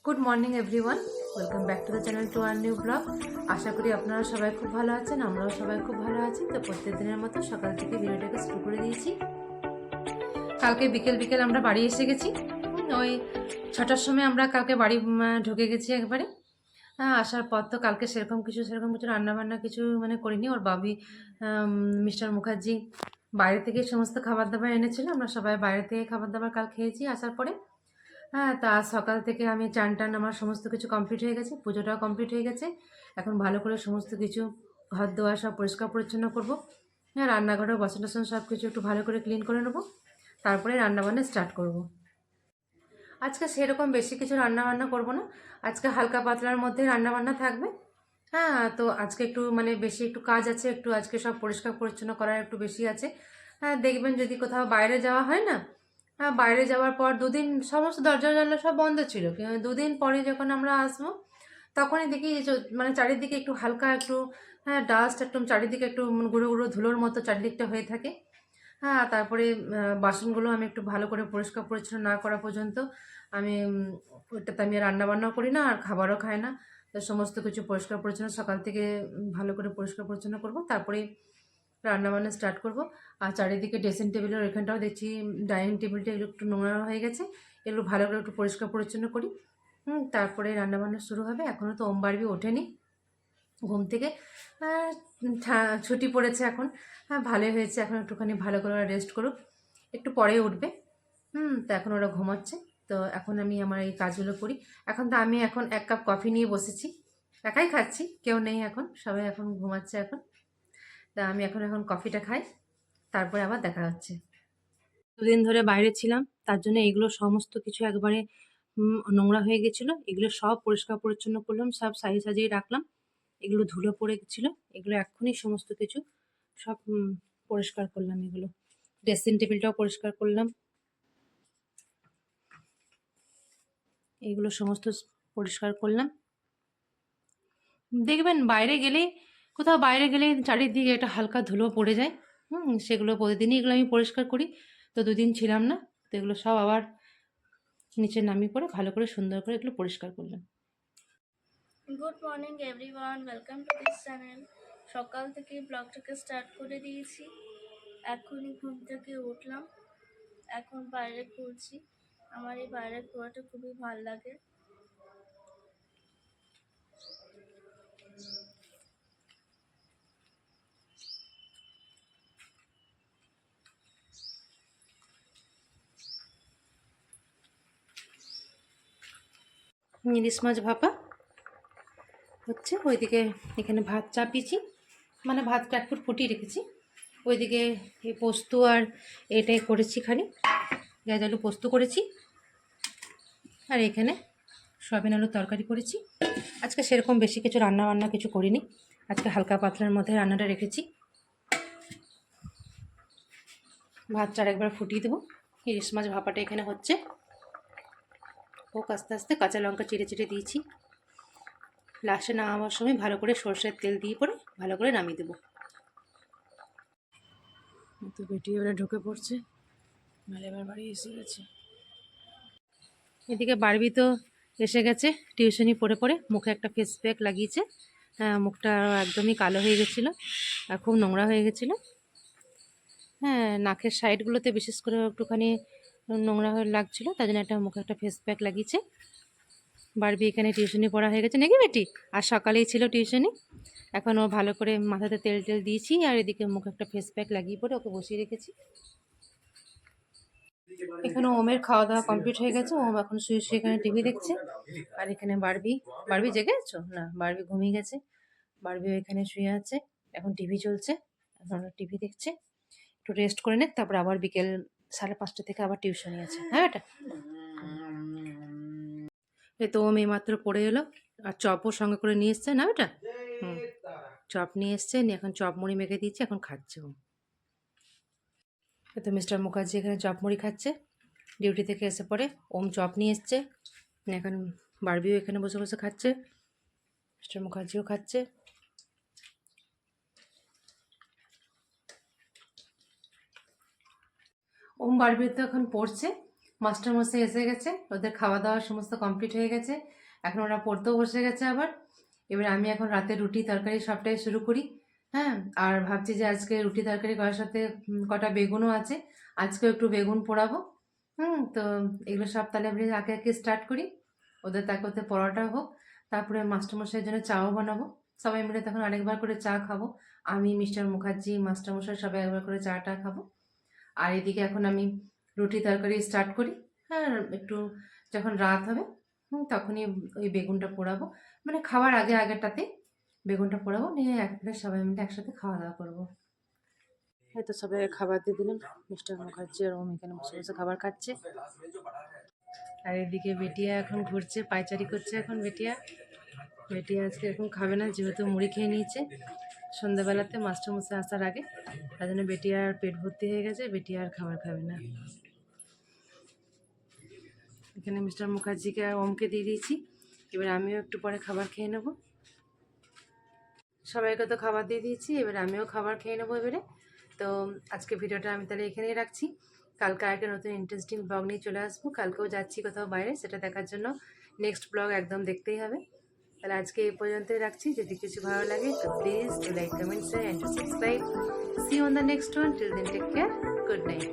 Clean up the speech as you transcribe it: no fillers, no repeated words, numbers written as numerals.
Good morning everyone, welcome back to the channel to our new blog. আশা করি আপনারা সবাই খুব ভালো আছেন, আমরাও সবাই খুব ভালো আছি। তো প্রত্যেক দিনের মতো সকাল থেকে ভিডিওটাকে শুরু করে দিয়েছি। কালকে বিকেল বিকেল আমরা বাড়ি এসে গেছি। ওই 6টার সময় আমরা কালকে বাড়ি ঢুকে গেছি একবারে। আসার পর তো কালকে সেরকম কিছু রান্নাবান্না কিছু করিনি। ওর বাবি মিস্টার মুখার্জি বাইরে থেকে সমস্ত খাবার দাবার এনেছিল, আমরা সবাই বাইরে থেকে খাবার দাবার কাল খেয়েছি আসার পরে। তা সকাল থেকে আমি চান টান আমার সমস্ত কিছু কমপ্লিট হয়ে গেছে, পুজোটাও কমপ্লিট হয়ে গেছে। এখন ভালো করে সমস্ত কিছু ঘর দোয়া সব পরিষ্কার পরিচ্ছন্ন করবো। রান্নাঘরেও বাসন টাসন সব কিছু একটু ভালো করে ক্লিন করে নেবো, তারপরে রান্নাবান্না স্টার্ট করব। আজকে সেরকম বেশি কিছু রান্নাবান্না করব না, আজকে হালকা পাতলার মধ্যে রান্নাবান্না থাকবে। তো আজকে একটু বেশি একটু কাজ আছে, একটু আজকে সব পরিষ্কার পরিচ্ছন্ন করার একটু বেশি আছে। দেখবেন যদি কোথাও বাইরে যাওয়া হয় না, বাইরে যাওয়ার পর দুদিন সমস্ত দরজা জানলা সব বন্ধ ছিল, দুদিন পরে যখন আমরা আসবো তখনই দেখি চারিদিকে একটু হালকা একটু ডাস্ট, একদম চারিদিকে একটু গুঁড়ো গুঁড়ো ধুলোর মতো চারিদিকটা হয়ে থাকে। তারপরে বাসনগুলো আমি একটু ভালো করে পরিষ্কার পরিচ্ছন্ন না করা পর্যন্ত আমি ওইটাতে আমি রান্নাবান্নাও করি না আর খাবারও খাই না। তো সমস্ত কিছু পরিষ্কার পরিচ্ছন্ন সকাল থেকে ভালো করে পরিষ্কার পরিচ্ছন্ন করব, তারপরে রান্নাবান্না স্টার্ট করব। আর চারিদিকে ড্রেসিং টেবিলের এখানটাও দেখছি ডাইনিং টেবিলটা একটু নোংরা হয়ে গেছে, এগুলো ভালো করে একটু পরিষ্কার পরিচ্ছন্ন করি। তারপরে রান্নাবান্না শুরু হবে। এখনও তো বারবি ওঠেনি ঘুম থেকে, ছুটি পড়েছে এখন। ভালোই হয়েছে, এখন একটুখানি ভালো করে রেস্ট করুক, একটু পরে উঠবে। তো এখন ওরা ঘুমাচ্ছে। তো এখন আমি আমার এই কাজগুলো করি। এখন 1 কাপ কফি নিয়ে বসেছি, একাই খাচ্ছি, কেউ নেই এখন, সবাই এখন ঘুমাচ্ছে এখন। তা আমি এখন কফিটা খাই, তারপরে আবার দেখা হচ্ছে। দুদিন ধরে বাইরে ছিলাম, তার জন্য এগুলো সমস্ত কিছু একবারে নোংরা হয়ে গেছিলো। এগুলো সব পরিষ্কার পরিচ্ছন্ন করলাম, সব সাজিয়ে রাখলাম। এগুলো ধুলো পড়ে গেছিলো, এগুলো এক্ষুনি সমস্ত কিছু সব পরিষ্কার করলাম। এগুলো ড্রেসিং টেবিলটাও পরিষ্কার করলাম, এগুলো সমস্ত পরিষ্কার করলাম। দেখবেন কোথাও বাইরে গেলে চারিদিকে একটা হালকা ধুলো পড়ে যায়। সেগুলো প্রতিদিনই এগুলো আমি পরিষ্কার করি। তো দুদিন ছিলাম না, তো এগুলো সব আবার নিচে নামিয়ে পরে ভালো করে সুন্দর করে এগুলো পরিষ্কার করলাম। Good morning everyone, welcome to this channel. সকাল থেকে ব্লগটাকে স্টার্ট করে দিয়েছি। এখনই ঘুম থেকে উঠলাম, এখন বাইরে ঘুরছি। আমার এই বাইরে ঘোরাটা খুবই ভালো লাগে। ইলিশ মাছ ভাপা হচ্ছে, ওইদিকে এখানে ভাত চাপিয়েছি, ভাতটা একটু ফুটিয়ে রেখেছি। ওইদিকে এই পোস্ত আর এটাই করেছি, খালি পেঁয়াজ আলু পোস্ত করেছি। আর এখানে সয়াবিন আলুর তরকারি করেছি। আজকে সেরকম বেশি কিছু রান্না কিছু করিনি, আজকে হালকা পাতলার মধ্যে রান্নাটা রেখেছি। ভাতটা আরেকবার ফুটিয়ে দেবো। ইলিশ মাছ ভাপাটা এখানে হচ্ছে, হোক আস্তে আস্তে। কাঁচা লঙ্কা চিড়ে চিড়ে দিয়েছি। লাস্টে নামাবার সময় ভালো করে সর্ষের তেল দিয়ে পরে ভালো করে নামিয়ে দেবো। তো বেটি এবারে ঢুকে পড়ছে, এবার বাড়ি এসে গেছে। এদিকে বারবি তো এসে গেছে টিউশনি পড়ে পড়ে, মুখে একটা ফেস প্যাক লাগিয়েছে। মুখটা একদমই কালো হয়ে গেছিলো আর খুব নোংরা হয়ে গেছিলো। নাকের সাইডগুলোতে বিশেষ করে একটুখানি নোংরা হয়ে লাগছিলো, তাই জন্য মুখে একটা ফেস প্যাক লাগিয়েছে। বারবি এখানে টিউশনি পড়া হয়ে গেছে নাকি বেটি? আর সকালেই ছিল টিউশনি। এখন ও ভালো করে মাথাতে তেল টেল দিয়েছি, আর এদিকে মুখে একটা ফেস প্যাক লাগিয়ে পরে ওকে বসিয়ে রেখেছি। এখানে ওমের খাওয়া দাওয়া কমপ্লিট হয়ে গেছে, ওম এখন শুয়ে শুয়ে এখানে টিভি দেখছে। আর এখানে বারবি জেগে আছো? না, বারবি ঘুমিয়ে গেছে। বারবিও এখানে শুয়ে আছে, এখন টিভি চলছে, এখন টিভি দেখছে। একটু রেস্ট করে নে, তারপর আবার বিকেল 5:30 থেকে আবার টিউশনি আছে। এটা এই তো ওম এইমাত্র পড়ে এলো, আর চপও সঙ্গে করে নিয়ে এসছে। না এটা চপ নিয়ে এসছে, নিয়ে এখন চপ মুড়ি মেখে দিচ্ছি, এখন খাচ্ছে ও। তো মিস্টার মুখার্জি এখানে চপ মুড়ি খাচ্ছে ডিউটি থেকে এসে পরে। ওম চপ নিয়ে এসছে, এখন বারবিও এখানে বসে বসে খাচ্ছে, মিস্টার মুখার্জিও খাচ্ছে। ওম বারবি তো এখন পড়ছে, মাস্টারমশাই এসে গেছে, ওদের খাওয়া দাওয়া সমস্ত কমপ্লিট হয়ে গেছে। এখন ওরা পড়তেও বসে গেছে আবার। এবার আমি এখন রাতে রুটি তরকারি সবটাই শুরু করি। হ্যাঁ, আর ভাবছি যে আজকে রুটি তরকারি করার সাথে কটা বেগুনও আছে, আজকেও একটু বেগুন পোড়াবো। তো এগুলো সব তাহলে আমি আগে আগে স্টার্ট করি। ওদের তাকে ওদের পরোটা হোক, তারপরে মাস্টারমশাইয়ের জন্য চাও বানাবো। সবাই মিলে তখন আরেকবার করে চা খাবো। আমি, মিস্টার মুখার্জি, মাস্টারমশাই সবাই একবার করে চাটা খাবো। আর এদিকে এখন আমি রুটি তরকারি স্টার্ট করি। হ্যাঁ, একটু যখন রাত হবে তখনই ওই বেগুনটা পোড়াবো, মানে খাওয়ার আগে আগেরটাতে বেগুনটা পোড়াবো, নিয়ে একবারে সবাই মিলে একসাথে খাওয়া দাওয়া করবো। এই তো সবাই খাবার দিয়ে দিলাম, মিস্টার মুখার্জি আর ওম এখানে বসে বসে খাবার খাচ্ছে। আর এদিকে বেটিয়া এখন ঘুরছে, পায়চারি করছে। এখন বেটিয়া আজকে এখন খাবে না, যেহেতু মুড়ি খেয়ে নিয়েছে সন্ধ্যাবেলাতে মাস্টারমশাই আসার আগে, তার জন্য বেটিয়ার পেট ভর্তি হয়ে গেছে, বেটিয়া আর খাবার খাবে না। এখানে মিস্টার মুখার্জিকে আর ওমকে দিয়ে দিয়েছি, এবার আমিও একটু পরে খাবার খেয়ে নেব। সবাইকে তো খাবার দিয়ে দিয়েছি, এবার আমিও খাবার খেয়ে নেবো এবারে। তো আজকে ভিডিওটা আমি তাহলে এখানেই রাখছি। কালকে একটা নতুন ইন্টারেস্টিং ব্লগ নিয়ে চলে আসবো। কালকেও যাচ্ছি কোথাও বাইরে, সেটা দেখার জন্য নেক্সট ব্লগ একদম দেখতেই হবে। তাহলে আজকে এই পর্যন্তই রাখছি। যদি কিছু ভালো লাগে তো please like, comment, share and subscribe. See you on the next one. Till then take care, good night.